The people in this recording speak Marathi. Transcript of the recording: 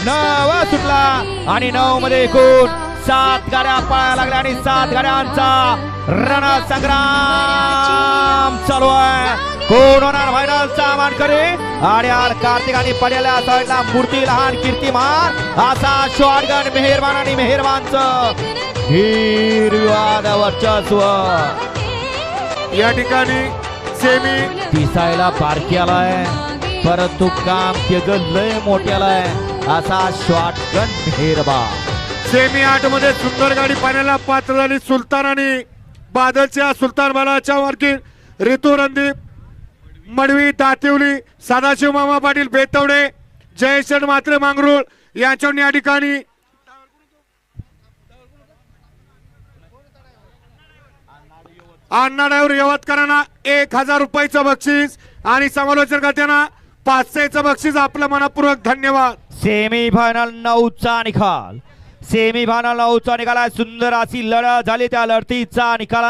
9 सुटला आणि 9 मध्ये एकूण 7 गाड्या पळायला लागल्या आणि 7 गाड्यांचा रणसंग्राम चालू आहे. कोण होणार फायनलचा मानकरी? आणि कार्तिक आणि पडलेल्या साईडला मूर्ती लहान कीर्तिमान असा शॉटगन मेहरबान आणि मेहरबानचं निर्विवाद वर्चस्व. या ठिकाणी सेमी दिसायला बारक्याला आहे परंतु काम त्याचं लय मोठ्याला आहे असा शॉटगन मेहरबान. सेमी 8 मध्ये सुंदर गाडी पाण्याला पात्र झाली. सुलतान आणि बादलच्या सुलतान बालाच्या वरती ऋतू रणदीप मडवी तातिवली सदाशिव मामा पाटील बेतवडे जयशरण मात्रे मांगरूळ यांच्यावर या ठिकाणी अण्णाडावर यवतकरांना 1000 रुपयाचं बक्षीस आणि समालोचन करताना 500चं बक्षीस. आपलं मनपूर्वक धन्यवाद. सेमीफायनल 9चा निकाल. सेमीफायनल 9चा निकाल. सुंदर अशी लढत झाली. त्या लढतीचा निकाल